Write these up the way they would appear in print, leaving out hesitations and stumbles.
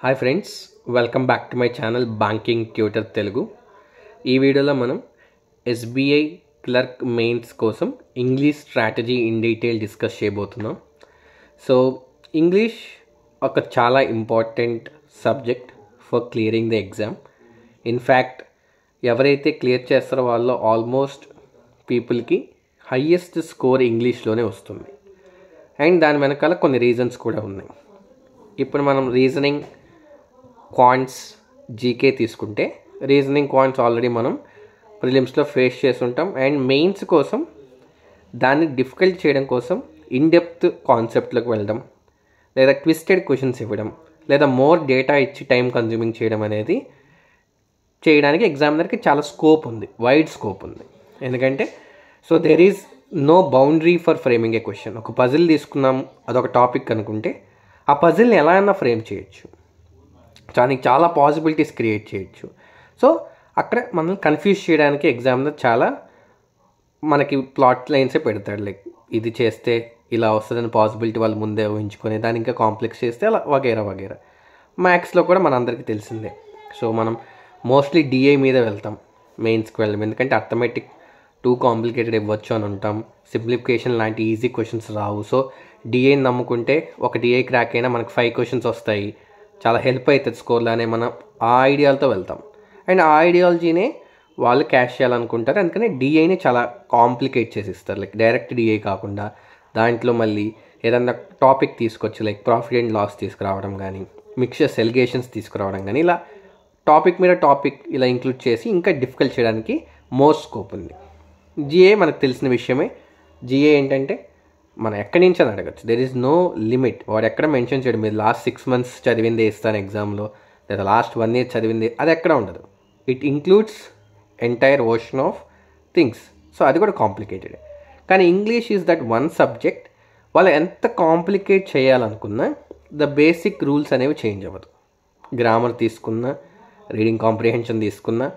Hi friends, welcome back to my channel banking tutor Telugu. ఈ వీడియోలో మనం ఎస్బీఐ క్లర్క్ మెయిన్స్ కోసం English strategy in detail discuss చేయబోతున్నాం. So English ఒక చాలా important subject for clearing the exam. In fact ఎవరైతే clear చేస్తారో వాళ్ళు ఆల్మోస్ట్ పీపుల్కి హయ్యెస్ట్ స్కోర్ ఇంగ్లీష్లోనే వస్తుంది. అండ్ దాని వెనకాల కొన్ని రీజన్స్ కూడా ఉన్నాయి. ఇప్పుడు మనం రీజనింగ్, క్వాంట్స్, జీకే తీసుకుంటే రీజనింగ్, క్వాంట్స్ ఆల్రెడీ మనం ప్రిలిమ్స్లో ఫేస్ చేస్తుంటాం. అండ్ మెయిన్స్ కోసం దాన్ని డిఫికల్ట్ చేయడం కోసం ఇన్డెప్త్ కాన్సెప్ట్లోకి వెళ్ళడం, లేదా ట్విస్టెడ్ క్వశ్చన్స్ ఇవ్వడం, లేదా మోర్ డేటా ఇచ్చి టైం కన్జ్యూమింగ్ చేయడం అనేది చేయడానికి ఎగ్జామినర్కి చాలా స్కోప్ ఉంది, వైడ్ స్కోప్ ఉంది. ఎందుకంటే so there is no boundary for framing a question. ఒక పజిల్ తీసుకున్నాం, అదొక టాపిక్ అనుకుంటే ఆ పజిల్ని ఎలా అయినా ఫ్రేమ్ చేయొచ్చు, దానికి చాలా పాసిబిలిటీస్ క్రియేట్ చేయొచ్చు. సో అక్కడ మనం కన్ఫ్యూజ్ చేయడానికి ఎగ్జామినర్ చాలా మనకి ప్లాట్ లైన్సే పెడతాడు. లైక్ ఇది చేస్తే ఇలా వస్తుందని పాసిబిలిటీ వాళ్ళు ముందే ఊహించుకొని దాన్ని ఇంకా కాంప్లెక్స్ చేస్తే అలా వగేరా వగేరా. మ్యాథ్స్లో కూడా మన అందరికీ తెలిసిందే. సో మనం మోస్ట్లీ డిఐ మీద వెళ్తాం మెయిన్స్కి వెళ్ళాం, ఎందుకంటే అర్థమెటిక్ టూ కాంప్లికేటెడ్ ఇవ్వచ్చు అని ఉంటాం. సింప్లిఫికేషన్ లాంటి ఈజీ క్వశ్చన్స్ రావు. సో డిఐని నమ్ముకుంటే ఒక డిఐ క్రాక్ అయినా మనకు 5 క్వశ్చన్స్ వస్తాయి, చాలా హెల్ప్ అవుతుంది స్కోర్లో అనే మనం ఆ ఐడియాలతో వెళ్తాం. అండ్ ఆ ఐడియాలజీనే వాళ్ళు క్యాష్ చేయాలనుకుంటారు. అందుకని డిఐని చాలా కాంప్లికేట్ చేసి ఇస్తారు. లైక్ డైరెక్ట్ డిఐ కాకుండా దాంట్లో మళ్ళీ ఏదన్నా టాపిక్ తీసుకొచ్చి లైక్ ప్రాఫిట్ అండ్ లాస్ తీసుకురావడం కానీ, మిక్చర్స్ ఎలిగేషన్స్ తీసుకురావడం కానీ, ఇలా టాపిక్ మీద టాపిక్ ఇలా ఇంక్లూడ్ చేసి ఇంకా డిఫికల్ట్ చేయడానికి మోర్ స్కోప్ ఉంది. జిఏ మనకు తెలిసిన విషయమే. జిఏ ఏంటంటే మనం ఎక్కడి నుంచి అని అడగచ్చు, దెర్ ఈజ్ నో లిమిట్. వాడు ఎక్కడ మెన్షన్ చేయడం, మీరు లాస్ట్ 6 months చదివిందే ఇస్తాను ఎగ్జామ్లో, లేదా లాస్ట్ 1 year చదివింది, అది ఎక్కడ ఉండదు. It includes entire ocean of things. So అది కూడా కాంప్లికేటెడ్. కానీ English is that one subject వాళ్ళు ఎంత కాంప్లికేట్ చేయాలనుకున్నా ద బేసిక్ రూల్స్ అనేవి చేంజ్ అవ్వదు. గ్రామర్ తీసుకున్నా, రీడింగ్ కాంప్రిహెన్షన్ తీసుకున్నా,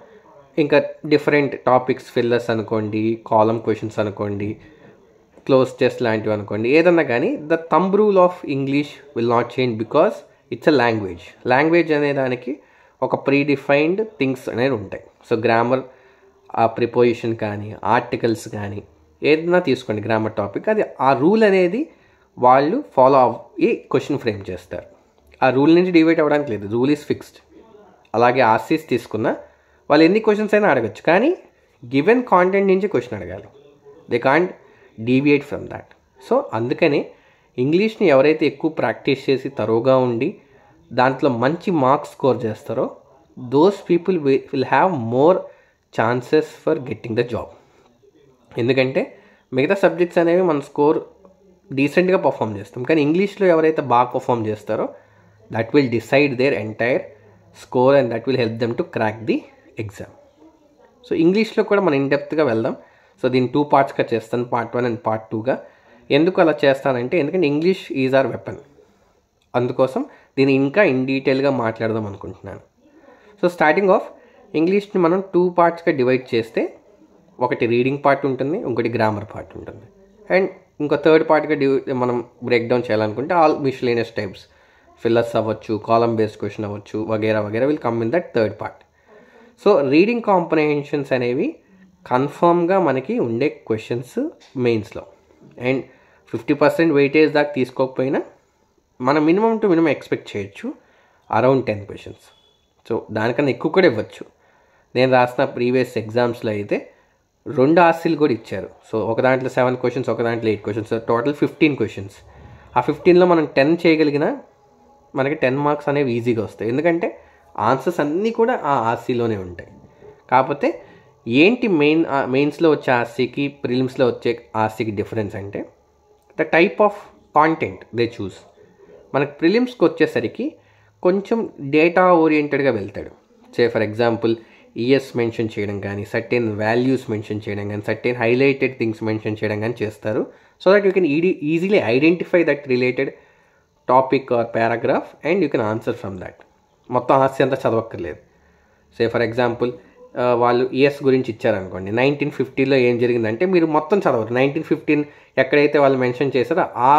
ఇంకా డిఫరెంట్ టాపిక్స్, ఫిల్లర్స్ అనుకోండి, కాలమ్ క్వశ్చన్స్ అనుకోండి, క్లోజ్ టెస్ట్ లాంటివి అనుకోండి, ఏదన్నా కానీ the thumb rule of English will not change because it's a language. Language అనే దానికి ఒక ప్రీడిఫైన్డ్ థింగ్స్ అనేవి ఉంటాయి. సో గ్రామర్, ఆ ప్రిపోజిషన్ కానీ, ఆర్టికల్స్ కానీ ఏదైనా తీసుకోండి గ్రామర్ టాపిక్, అది ఆ రూల్ అనేది వాళ్ళు ఫాలో అయ్యి క్వశ్చన్ ఫ్రేమ్ చేస్తారు. ఆ రూల్ నుంచి డివైడ్ అవ్వడానికి లేదు, రూల్ ఈజ్ ఫిక్స్డ్. అలాగే ఆర్సీస్ తీసుకున్నా వాళ్ళు ఎన్ని క్వశ్చన్స్ అయినా అడగచ్చు, కానీ గివెన్ కాంటెంట్ నుంచి క్వశ్చన్ అడగాలి. They can't deviate from that. So అందుకనే ఇంగ్లీష్ని ఎవరైతే ఎక్కువ ప్రాక్టీస్ చేసి తరోగా ఉండి దాంట్లో మంచి మార్క్స్ స్కోర్ చేస్తారో those people will have more chances for getting the job. ఎందుకంటే మిగతా సబ్జెక్ట్స్ అనేవి మన స్కోర్ డీసెంట్గా పర్ఫామ్ చేస్తాం, కానీ ఇంగ్లీష్లో ఎవరైతే బాగా పర్ఫామ్ చేస్తారో that will decide their entire score and that will help them to crack the exam. So ఇంగ్లీష్లో కూడా మనం ఇన్డెప్త్గా వెళ్దాం. సో దీన్ని 2 partsగా చేస్తాను, part 1 అండ్ part 2గా. ఎందుకు అలా చేస్తానంటే ఎందుకంటే ఇంగ్లీష్ ఈజ్ ఆర్ వెపన్. అందుకోసం దీన్ని ఇంకా ఇన్ డీటెయిల్గా మాట్లాడదాం అనుకుంటున్నాను. సో స్టార్టింగ్ ఆఫ్ ఇంగ్లీష్ని మనం 2 partsగా డివైడ్ చేస్తే ఒకటి రీడింగ్ పార్ట్ ఉంటుంది, ఇంకోటి గ్రామర్ పార్ట్ ఉంటుంది. అండ్ ఇంకో థర్డ్ పార్ట్గా మనం బ్రేక్ డౌన్ చేయాలనుకుంటే ఆల్ మిస్లేనియస్ టైప్స్, ఫిల్లర్స్ అవ్వచ్చు, కాలమ్ బేస్డ్ క్వశ్చన్ అవ్వచ్చు, వగేరా వగేరా will come in that third part. So reading comprehensions అనేవి కన్ఫర్మ్గా మనకి ఉండే క్వశ్చన్స్ మెయిన్స్లో. అండ్ 50% వెయిటేజ్ దాకా తీసుకోకపోయినా మనం మినిమం టు మినిమం ఎక్స్పెక్ట్ చేయొచ్చు అరౌండ్ 10 questions. సో దానికన్నా ఎక్కువ కూడా ఇవ్వచ్చు. నేను రాసిన ప్రీవియస్ ఎగ్జామ్స్లో అయితే 2 ఆర్సీలు కూడా ఇచ్చారు. సో ఒక దాంట్లో 7 questions, ఒక దాంట్లో 8 questions, టోటల్ 15 questions. ఆ 15లో మనం 10 చేయగలిగినా మనకి 10 marks అనేవి ఈజీగా వస్తాయి, ఎందుకంటే ఆన్సర్స్ అన్నీ కూడా ఆ ఆర్సీలోనే ఉంటాయి. కాకపోతే ఏంటి మెయిన్స్లో వచ్చే ఆర్సీకి, ప్రిలిమ్స్లో వచ్చే ఆర్సీకి డిఫరెన్స్ అంటే the type of content they choose. మనకు ప్రిలిమ్స్కి వచ్చేసరికి కొంచెం డేటా ఓరియంటెడ్గా వెళ్తాడు. Say for example ES mention చేయడం కానీ, సర్టెన్ వాల్యూస్ మెన్షన్ చేయడం కానీ, సర్టెన్ హైలైటెడ్ థింగ్స్ మెన్షన్ చేయడం కానీ చేస్తారు. So that you can easily identify that related topic or paragraph and you can answer from that. మొత్తం ఆర్సీ అంతా చదవక్కర్లేదు. సే ఫర్ ఎగ్జాంపుల్ వాళ్ళు ఈఎస్ గురించి ఇచ్చారనుకోండి, 1950లో ఏం జరిగిందంటే మీరు మొత్తం చదవరు. 1915 ఎక్కడైతే వాళ్ళు మెన్షన్ చేశారో ఆ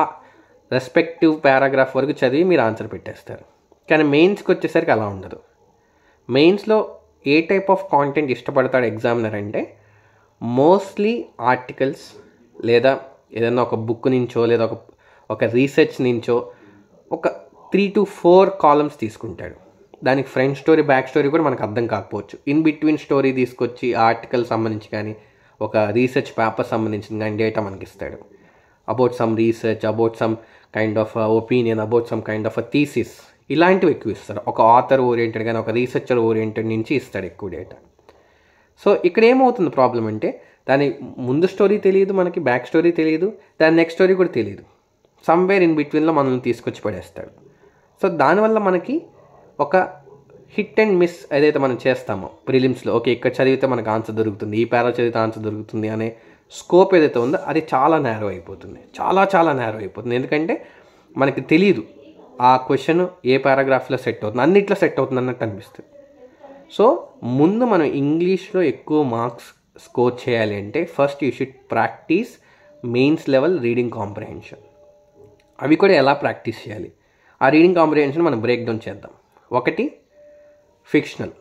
రెస్పెక్టివ్ పారాగ్రాఫ్ వరకు చదివి మీరు ఆన్సర్ పెట్టేస్తారు. కానీ మెయిన్స్కి వచ్చేసరికి అలా ఉండదు. మెయిన్స్లో ఏ టైప్ ఆఫ్ కాంటెంట్ ఇష్టపడతాడు ఎగ్జామినర్ అంటే మోస్ట్లీ ఆర్టికల్స్ లేదా ఏదైనా ఒక బుక్ నుంచో లేదా ఒక రీసెర్చ్ నుంచో ఒక 3 to 4 కాలమ్స్ తీసుకుంటాడు. దానికి ఫ్రంట్ స్టోరీ బ్యాక్ స్టోరీ కూడా మనకు అర్థం కాకపోవచ్చు. ఇన్ బిట్వీన్ స్టోరీ తీసుకొచ్చి ఆర్టికల్ సంబంధించి కానీ ఒక రీసెర్చ్ పేపర్ సంబంధించిన కానీ డేటా మనకి ఇస్తాడు. About some research, about some kind of opinion, about some kind of thesis, ఇలాంటివి ఎక్కువ ఇస్తారు. ఒక ఆథర్ ఓరియంటెడ్ కానీ ఒక రీసెర్చర్ ఓరియంటెడ్ నుంచి ఇస్తాడు ఎక్కువ డేటా. సో ఇక్కడ ఏమవుతుంది ప్రాబ్లం అంటే దాని ముందు స్టోరీ తెలియదు మనకి, బ్యాక్ స్టోరీ తెలియదు, దాని నెక్స్ట్ స్టోరీ కూడా తెలియదు. సమ్వేర్ ఇన్ బిట్వీన్లో మనల్ని తీసుకొచ్చి పడేస్తాడు. సో దానివల్ల మనకి ఒక హిట్ అండ్ మిస్ ఏదైతే మనం చేస్తామో ప్రిలిమ్స్లో, ఓకే ఇక్కడ చదివితే మనకు ఆన్సర్ దొరుకుతుంది, ఈ పారా చదివితే ఆన్సర్ దొరుకుతుంది అనే స్కోప్ ఏదైతే ఉందో అది చాలా నేరో అయిపోతుంది, చాలా నేరో అయిపోతుంది. ఎందుకంటే మనకి తెలియదు ఆ క్వశ్చన్ ఏ పారాగ్రాఫ్లో సెట్ అవుతుంది, అన్నిట్లో సెట్ అవుతుంది అన్నట్టు అనిపిస్తుంది. సో ముందు మనం ఇంగ్లీష్లో ఎక్కువ మార్క్స్ స్కోర్ చేయాలి అంటే first you should practice mains level reading comprehension. అవి కూడా ఎలా ప్రాక్టీస్ చేయాలి, ఆ రీడింగ్ కాంప్రహెన్షన్ మనం బ్రేక్ డౌన్ చేద్దాం. ఒకటి ఫిక్షనల్,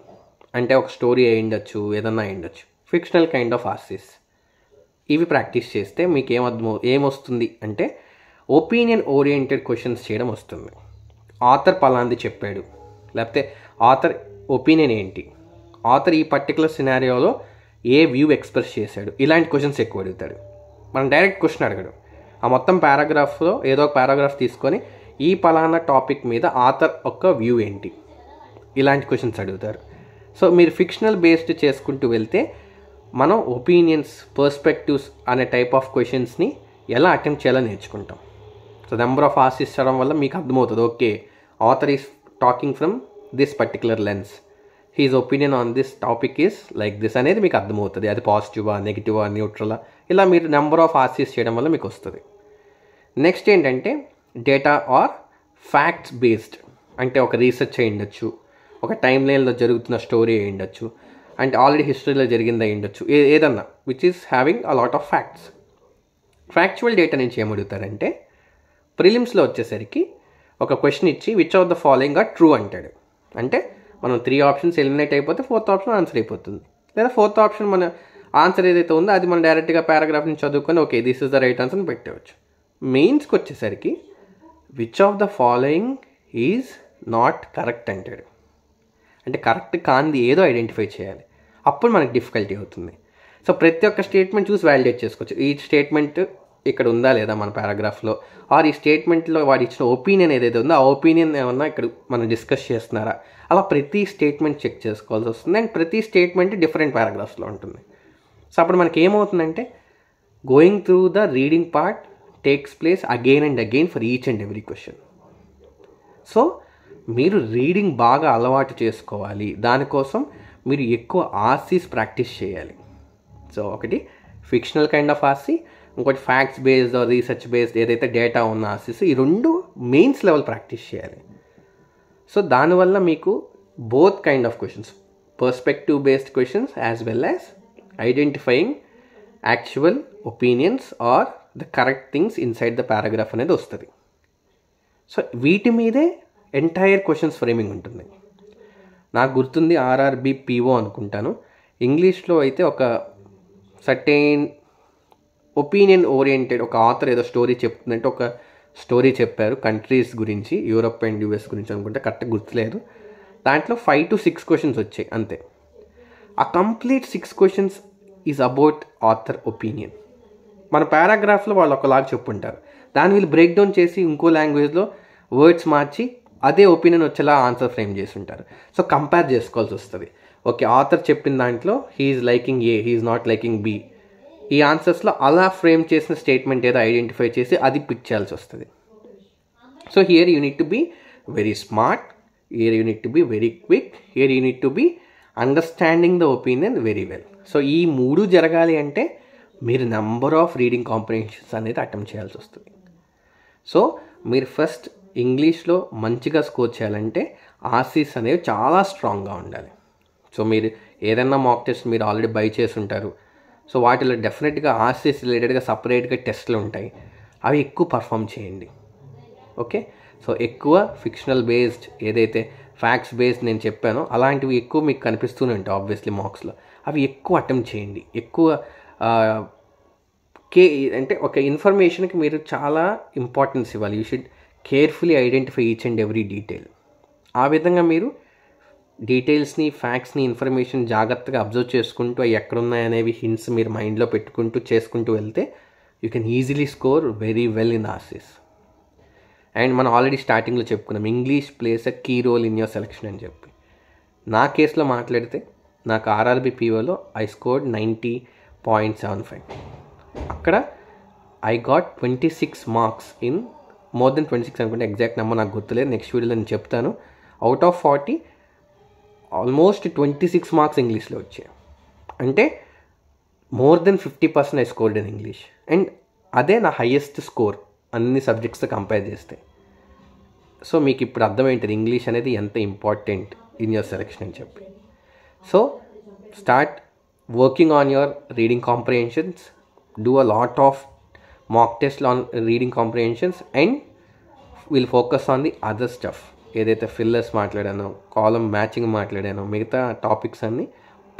అంటే ఒక స్టోరీ అయ్యుండొచ్చు, ఏదన్నా అయ్యుండొచ్చు, ఫిక్షనల్ కైండ్ ఆఫ్ ఆర్సీస్. ఇవి ప్రాక్టీస్ చేస్తే మీకు ఏమొస్తుంది అంటే ఒపీనియన్ ఓరియంటెడ్ క్వశ్చన్స్ చేయడం వస్తుంది. ఆథర్ పలాంది చెప్పాడు, లేకపోతే ఆథర్ ఒపీనియన్ ఏంటి, ఆథర్ ఈ పర్టికులర్ సినారియోలో ఏ వ్యూ ఎక్స్ప్రెస్ చేశాడు, ఇలాంటి క్వశ్చన్స్ ఎక్కువ అడుగుతాడు. మనం డైరెక్ట్ క్వశ్చన్ అడగడు. ఆ మొత్తం పారాగ్రాఫ్లో ఏదో ఒక పారాగ్రాఫ్ తీసుకొని ఈ పలానా టాపిక్ మీద ఆథర్ ఒక వ్యూ ఏంటి, ఇలాంటి క్వశ్చన్స్ అడుగుతారు. సో మీరు ఫిక్షనల్ బేస్డ్ చేసుకుంటూ వెళ్తే మనం ఒపీనియన్స్, పర్స్పెక్టివ్స్ అనే టైప్ ఆఫ్ క్వశ్చన్స్ని ఎలా అటెంప్ట్ చేయాలో నేర్చుకుంటాం. సో నెంబర్ ఆఫ్ ఆర్సీస్ చదవడం వల్ల మీకు అర్థమవుతుంది, okay author is talking from this particular lens, his opinion on this topic is like this అనేది మీకు అర్థమవుతుంది. అది పాజిటివా, నెగిటివా, న్యూట్రలా, ఇలా మీరు నెంబర్ ఆఫ్ ఆర్సీస్ చేయడం వల్ల మీకు వస్తుంది. నెక్స్ట్ ఏంటంటే డేటా ఆర్ ఫ్యాక్ట్స్ బేస్డ్, అంటే ఒక రీసెర్చ్ అయి ఉండొచ్చు, ఒక టైమ్ లైన్లో జరుగుతున్న స్టోరీ అయి ఉండొచ్చు, అంటే ఆల్రెడీ హిస్టరీలో జరిగింది అయి ఉండొచ్చు, ఏదన్నా which is having a lot of facts. Factual data నుంచి ఏమడుగుతారంటే ప్రిలిమ్స్లో వచ్చేసరికి ఒక క్వశ్చన్ ఇచ్చి which of the following are true అంటాడు. అంటే మనం 3 ఆప్షన్స్ ఎలిమినేట్ అయిపోతే 4th ఆప్షన్ ఆన్సర్ అయిపోతుంది, లేదా 4th ఆప్షన్ మన ఆన్సర్ ఏదైతే ఉందో అది మనం డైరెక్ట్గా పారాగ్రాఫ్ నుంచి చదువుకొని okay this is the right answer పెట్టవచ్చు. మెయిన్స్కి వచ్చేసరికి which of the following is not correct అంటాడు. అంటే కరెక్ట్ కాంది ఏదో ఐడెంటిఫై చేయాలి, అప్పుడు మనకు డిఫికల్టీ అవుతుంది. సో ప్రతి ఒక్క స్టేట్మెంట్ చూసి వ్యాలిడేట్ చేసుకోవచ్చు, ఈ స్టేట్మెంట్ ఇక్కడ ఉందా లేదా మన పారాగ్రాఫ్లో, ఆర్ ఈ స్టేట్మెంట్లో వాడు ఇచ్చిన ఒపీనియన్ ఏదైతే ఉందో ఆ ఒపీనియన్ ఏమన్నా ఇక్కడ మనం డిస్కస్ చేస్తున్నారా, అలా ప్రతి స్టేట్మెంట్ చెక్ చేసుకోవాల్సి వస్తుంది. అండ్ ప్రతి స్టేట్మెంట్ డిఫరెంట్ పారాగ్రాఫ్స్లో ఉంటుంది. సో అప్పుడు మనకి ఏమవుతుందంటే going through the reading part takes place again and again for each and every question. So మీరు రీడింగ్ బాగా అలవాటు చేసుకోవాలి, దానికోసం మీరు ఎక్కువ ఆర్సీస్ ప్రాక్టీస్ చేయాలి. సో ఒకటి ఫిక్షనల్ కైండ్ ఆఫ్ ఆర్సీ, ఇంకోటి ఫ్యాక్ట్స్ బేస్డ్ రీసెర్చ్ బేస్డ్ ఏదైతే డేటా ఉన్న ఆర్సీస్, ఈ రెండు మెయిన్స్ లెవెల్ ప్రాక్టీస్ చేయాలి. సో దానివల్ల మీకు both kind of questions, perspective based questions as well as identifying actual opinions or the correct things inside the paragraph అనేది వస్తుంది. సో వీటి మీదే ఎంటైర్ క్వశ్చన్స్ ఫ్రేమింగ్ ఉంటుంది. నాకు గుర్తుంది ఆర్ఆర్బి పిఓ అనుకుంటాను, ఇంగ్లీష్లో అయితే ఒక సర్టెన్ ఒపీనియన్ ఓరియంటెడ్ ఒక ఆథర్ ఏదో స్టోరీ చెప్తుందంటే ఒక స్టోరీ చెప్పారు కంట్రీస్ గురించి, యూరప్ అండ్ యూఎస్ గురించి అనుకుంటే, కరెక్ట్గా గుర్తులేదు. దాంట్లో 5 to 6 క్వశ్చన్స్ వచ్చాయి అంతే. ఆ complete 6 questions is about author opinion. మన పారాగ్రాఫ్లో వాళ్ళు ఒకలాగా చెప్పుంటారు, దాన్ని వీళ్ళు బ్రేక్ డౌన్ చేసి ఇంకో లాంగ్వేజ్లో వర్డ్స్ మార్చి అదే ఒపీనియన్ వచ్చేలా ఆన్సర్ ఫ్రేమ్ చేసి ఉంటారు. సో కంపేర్ చేసుకోవాల్సి వస్తుంది. ఓకే ఆథర్ చెప్పిన దాంట్లో he's liking A, he's not liking B, ఈ ఆన్సర్స్లో అలా ఫ్రేమ్ చేసిన స్టేట్మెంట్ ఏదో ఐడెంటిఫై చేసి అది పిక్ చేయాల్సి వస్తుంది. So here you need to be very smart, here you need to be very quick, here you need to be understanding the opinion very well. So ఈ 3 జరగాలి అంటే మీరు నెంబర్ ఆఫ్ రీడింగ్ కాంప్రహెన్షన్స్ అనేది attempt చేయాల్సి వస్తుంది. So మీరు first ఇంగ్లీష్లో మంచిగా స్కోర్ చేయాలంటే ఆర్సీస్ అనేవి చాలా స్ట్రాంగ్గా ఉండాలి. సో మీరు ఏదైనా మాక్ టెస్ట్ మీరు ఆల్రెడీ బై చేసి ఉంటారు, సో వాటిలో డెఫినెట్గా ఆర్సీస్ రిలేటెడ్గా సపరేట్గా టెస్ట్లు ఉంటాయి, అవి ఎక్కువ పర్ఫామ్ చేయండి. ఓకే, సో ఎక్కువ ఫిక్షనల్ బేస్డ్ ఏదైతే ఫ్యాక్ట్స్ బేస్డ్ నేను చెప్పానో అలాంటివి ఎక్కువ మీకు కనిపిస్తూనే ఉంటాయి ఆబ్వియస్లీ మార్క్స్లో. అవి ఎక్కువ అటెంప్ట్ చేయండి. ఎక్కువ అంటే ఒక ఇన్ఫర్మేషన్కి మీరు చాలా ఇంపార్టెన్స్ ఇవ్వాలి. You should carefully identify each and every detail. ఆ విధంగా మీరు డీటెయిల్స్ని, ఫ్యాక్ట్స్ని, ఇన్ఫర్మేషన్ జాగ్రత్తగా అబ్జర్వ్ చేసుకుంటూ అవి ఎక్కడున్నాయనేవి హింట్స్ మీరు మైండ్లో పెట్టుకుంటూ చేసుకుంటూ వెళ్తే you can easily score very well in RCs. And మనం ఆల్రెడీ స్టార్టింగ్లో చెప్పుకున్నాం English plays a key role in your selection అని చెప్పి. నా కేసులో మాట్లాడితే నాకు ఆర్ఆర్బీ పీఓలో ఐ స్కోర్డ్ 90.75. అక్కడ I got 26 marks in more than 26 అనుకుంటే, ఎగ్జాక్ట్ నెంబర్ నాకు గుర్తులేదు, నెక్స్ట్ వీడియోలో నేను చెప్తాను. అవుట్ ఆఫ్ 40 ఆల్మోస్ట్ 26 మార్క్స్ ఇంగ్లీష్లో వచ్చాయి. అంటే more than 50% I scored in English. And అదే నా హైయెస్ట్ స్కోర్ అన్ని సబ్జెక్ట్స్తో కంపేర్ చేస్తే. సో మీకు ఇప్పుడు అర్థమైంటుంది ఇంగ్లీష్ అనేది ఎంత ఇంపార్టెంట్ ఇన్ యువర్ సెలెక్షన్ అని చెప్పి. So start working on your reading comprehensions, do a lot of mock test on reading comprehensions and will focus on the other stuff. ఏదైతే fillers మాట్లాడానో, column matching మాట్లాడానో, మిగతా topics అన్నీ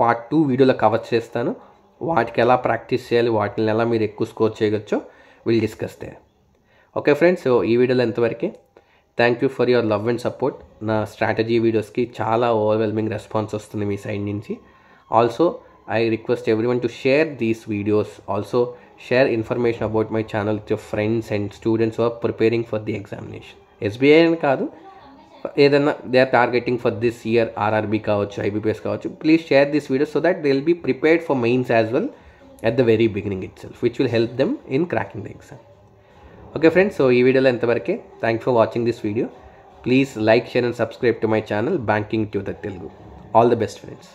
part 2 వీడియోలో cover చేస్తాను. వాటికి ఎలా practice చేయాలి, వాటిని ఎలా మీరు ఎక్కువ స్కోర్ చేయవచ్చో will discuss the. Okay friends, so ఈ వీడియోలో ఎంతవరకే. Thank you for your love and support. నా స్ట్రాటజీ వీడియోస్కి చాలా ఓవర్వెల్మింగ్ రెస్పాన్స్ వస్తుంది మీ సైడ్ నుంచి. Also I request everyone to share these videos. Also share information about my channel with your friends and students who are preparing for the examination. SBI అని కాదు, ఏదైనా they are targeting for this year RRB కావచ్చు, IBPS కావచ్చు. Please share this video so that they will be prepared for mains as well at the very beginning itself, which will help them in cracking the exam. Okay friends, so ఈ వీడియోలో ఎంతవరకే. Thanks for watching this video. Please like, share and subscribe to my channel Banking Tutor Telugu. All the best friends.